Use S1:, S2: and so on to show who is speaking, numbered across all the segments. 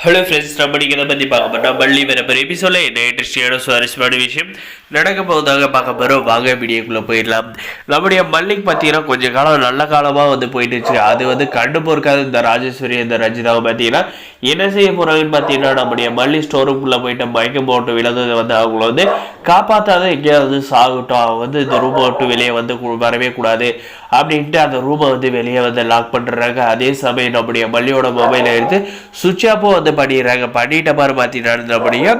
S1: Hello friends, நம்ம நீங்கள் எதை பற்றி பார்க்க போகிறோம்? பள்ளி வரப்போகிற எபிசோட என்ன இன்ட்ரெஸ்டிங்கான சுவாரஸ்யமான விஷயம் நடக்க போவதாக பார்க்க போகிறோம். வாங்க வீடியோக்குள்ளே போயிடலாம். நம்முடைய மல்லிக்கு பார்த்தீங்கன்னா கொஞ்ச காலம் நல்ல காலமாக வந்து போயிட்டுச்சு. அது வந்து கண்டு பொறுக்காத இந்த ராஜேஸ்வரி இந்த ரஞ்சிதாவை பார்த்தீங்கன்னா என்ன செய்ய போகிறாங்கன்னு பார்த்தீங்கன்னா நம்முடைய மல்லி ஸ்டோரூம்குள்ளே போயிட்டு மயக்கம் போட்டு விழுந்ததை வந்து அவங்கள வந்து காப்பாற்றாத எங்கேயாவது சாகட்டும், அவங்க வந்து இந்த ரூமை விட்டு வெளியே வந்து வரவே கூடாது அப்படின்ட்டு அந்த ரூமை வந்து வெளியே வந்து லாக் பண்ணுறாங்க. அதே சமயம் நம்முடைய மல்லியோட மொபைலை எடுத்து சுவிட்ச் ஆஃபும் வந்து பண்ணிடுறாங்க. பண்ணிட்ட மாதிரி பார்த்தீங்கன்னா நம்முடைய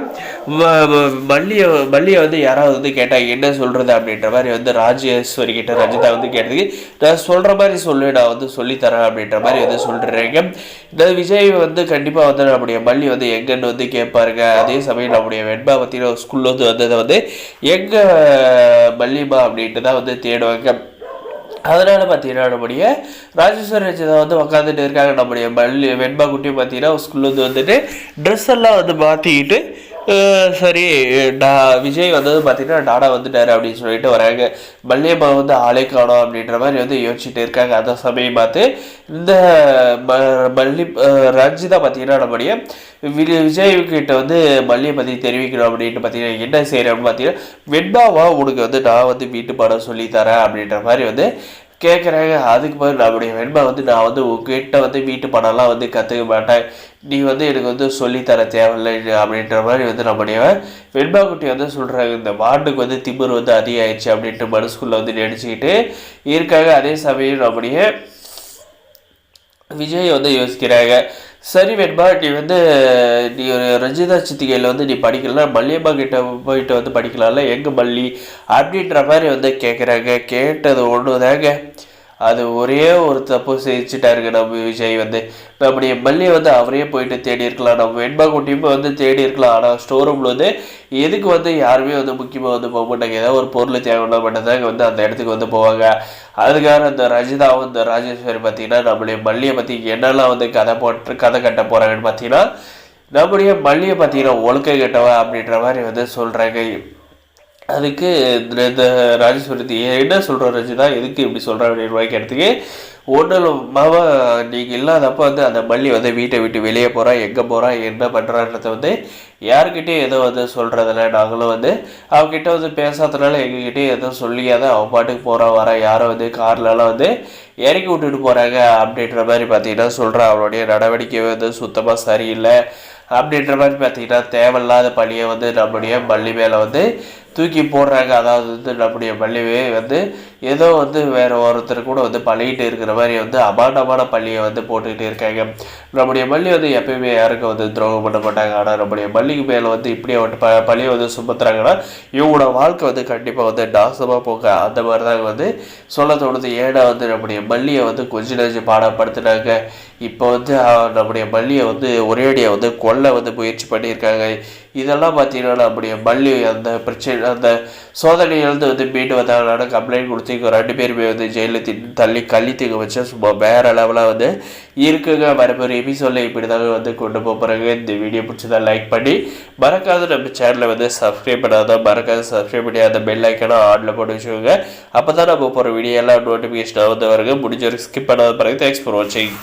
S1: மல்லியை வந்து யாராவது வந்து கேட்டால் என்ன சொல்கிறது அப்படின்ற மாதிரி வந்து ராஜேஸ்வரி கிட்ட ரஞ்சிதா வந்து கேட்டதுக்கு நான் சொல்கிற மாதிரி சொல்லு, நான் வந்து சொல்லித்தரேன் அப்படின்ற மாதிரி வந்து சொல்லிடுறேங்க. இந்த விஜய் வந்து கண்டிப்பாக வந்து நம்முடைய மல்லி வந்து எங்கன்னு வந்து கேட்பாருங்க. அதே சமயம் நம்முடைய வெண்பா பார்த்தீங்கன்னா ஸ்கூல்ல வந்து வந்ததை வந்து எங்கே மல்லிமா அப்படின்ட்டு தான் வந்து தேடுவாங்க. அதனால் பார்த்தீங்கன்னா நம்முடைய ராஜேஸ்வரி ரஞ்சிதா வந்து உட்காந்துட்டு இருக்காங்க. நம்முடைய வெண்பா குட்டியும் பார்த்தீங்கன்னா ஸ்கூல்லேருந்து வந்துட்டு ட்ரெஸ் எல்லாம் வந்து மாற்றிக்கிட்டு சரி விஜய் வந்தது பார்த்தீங்கன்னா டாடா வந்துட்டாரு அப்படின்னு சொல்லிட்டு வராங்க. மல்லியம்மா வந்து ஆளே காணோம் அப்படின்ற மாதிரி வந்து யோசிச்சுட்டு இருக்காங்க. அந்த சமயம் பார்த்து இந்த ரஞ்சிதா பார்த்தீங்கன்னா நம்முடைய விஜய் கிட்ட வந்து மல்லியை பற்றி தெரிவிக்கணும் அப்படின்ட்டு பார்த்தீங்கன்னா என்ன செய்கிறேன் அப்படின்னு பார்த்தீங்கன்னா வெண்பாவா உனக்கு வந்து நான் வந்து வீட்டு பாடம் சொல்லித்தரேன் அப்படின்ற மாதிரி வந்து கேட்குறாங்க. அதுக்கு பிறகு நம்முடைய வெண்பா வந்து நான் வந்து உங்ககிட்ட வந்து வீட்டு படம்லாம் வந்து கற்றுக்க மாட்டேன், நீ வந்து எனக்கு வந்து சொல்லித்தர தேவையில்லை அப்படின்ற மாதிரி வந்து நம்முடைய வெண்பா குட்டி வந்து சொல்கிறாங்க. இந்த வார்டுக்கு வந்து திமிர் வந்து அதிகமாகிடுச்சு அப்படின்ட்டு மனசுக்குள்ளே வந்து நினச்சிக்கிட்டு இருக்காங்க. அதே சமயம் நம்முடைய விஜய் வந்து யோசிக்கிறாங்க. சரி வெண்பா, நீ ஒரு ரஞ்சிதா சித்திகையில் வந்து நீ படிக்கலாம், மல்லியம்மா கிட்ட போயிட்டு வந்து படிக்கலாம்ல, எங்கே மல்லி அப்படின்ற மாதிரி வந்து கேட்குறாங்க. கேட்டது ஒன்று தாங்க, அது ஒரே ஒரு தப்பு செஞ்சுட்டாருங்க நம்ம விஜய் வந்து. நம்முடைய மல்லியை வந்து அவரே போயிட்டு தேடி இருக்கலாம், நம்ம வெண்பா குட்டியுமே வந்து தேடி இருக்கலாம். ஆனால் ஸ்டோர் ரூமில் வந்து எதுக்கு வந்து யாருமே வந்து முக்கியமாக வந்து போக மாட்டாங்க, ஏதாவது ஒரு பொருள் தேவைன்னா மட்டும்தாங்க வந்து அந்த இடத்துக்கு வந்து போவாங்க. அதுக்காக அந்த ரஞ்சிதாவும் இந்த ராஜேஸ்வரி பார்த்தீங்கன்னா நம்முடைய மல்லியை பற்றி என்னெல்லாம் வந்து கதை கட்ட போகிறாங்கன்னு பார்த்தீங்கன்னா நம்முடைய மல்லியை பார்த்தீங்கன்னா ஒழுக்க கட்டவா அப்படின்ற மாதிரி வந்து சொல்கிறாங்க. அதுக்கு இந்த ராஜேஸ்வரி என்ன சொல்கிற ரஞ்சிதா எதுக்கு இப்படி சொல்கிற அப்படின்னு கேட்டதுக்கு ஒன்றும் மாமா நீங்கள் இல்லாதப்போ வந்து அந்த மல்லி வந்து வீட்டை விட்டு வெளியே போகிறா, எங்கே போகிறா, என்ன பண்ணுறான்றத வந்து யார்கிட்டையும் எதுவும் வந்து சொல்கிறதில்ல. நாங்களும் வந்து அவங்ககிட்ட வந்து பேசாதனால எங்ககிட்டயும் எதுவும் சொல்லியாத அவன் பாட்டுக்கு போகிறா வர யாரும் வந்து கார்லலாம் வந்து இறக்கி விட்டுட்டு போகிறாங்க அப்படின்ற மாதிரி பார்த்தீங்கன்னா சொல்கிறா. அவளுடைய நடவடிக்கை வந்து சுத்தமாக சரியில்லை அப்படின்ற மாதிரி பார்த்தீங்கன்னா தேவையில்லாத பழியை வந்து நம்முடைய மல்லி மேலே வந்து தூக்கி போடுறாங்க. அதாவது வந்து நம்முடைய மல்லிவே வந்து ஏதோ வந்து வேறு ஒருத்தர் கூட வந்து பழகிட்டு இருக்கிற மாதிரி வந்து அபாண்டமான பள்ளியை வந்து போட்டுக்கிட்டு இருக்காங்க. நம்முடைய மல்லி வந்து எப்பயுமே யாருக்கும் வந்து துரோகம் பண்ண மாட்டாங்க. ஆனால் நம்முடைய மல்லிக்கு மேலே வந்து இப்படியே வந்து பள்ளியை வந்து சுமத்துறாங்கன்னா இவங்களோட வாழ்க்கை வந்து கண்டிப்பாக வந்து நாசமாக போக அந்த மாதிரி தாங்க வந்து சொல்ல தோணுது. ஏன்னா வந்து நம்முடைய மல்லியை வந்து கொஞ்ச நெஞ்சு பாடப்படுத்தினாங்க. இப்போ வந்து நம்முடைய மல்லியை வந்து ஒரேடியாக வந்து கொல்ல வந்து முயற்சி பண்ணியிருக்காங்க. இதெல்லாம் பார்த்தீங்கன்னா நம்முடைய மல்லி அந்த பிரச்சனை அந்த சோதனையிலேருந்து வந்து மீண்டு வந்தாங்களான கம்ப்ளைண்ட் கொடுத்து 2 பேருமே வந்து ஜெயிலில் தள்ளி கழித்துக்க வச்சா சும்மா வேறு லெவலாக வந்து இருக்குங்க. வரப்போகிற எபிசோடில் இப்படி தாங்க வந்து கொண்டு போகிறாங்க. இந்த வீடியோ பிடிச்சதான் லைக் பண்ணி மறக்காத நம்ம சேனலை வந்து சப்ஸ்கிரைப் பண்ணாதான் மறக்காத சப்ஸ்கிரைப் பண்ணி அந்த பெல் ஐக்கனை ஆனில் போட்டு வச்சுக்கோங்க. அப்போ தான் நம்ம போகிற வீடியோ எல்லாம் நோட்டிஃபிகேஷனாக வந்து வருங்க. முடிஞ்ச வரைக்கும் ஸ்கிப் பண்ணாத பிறகு தேங்க்ஸ் ஃபார் வாட்சிங்.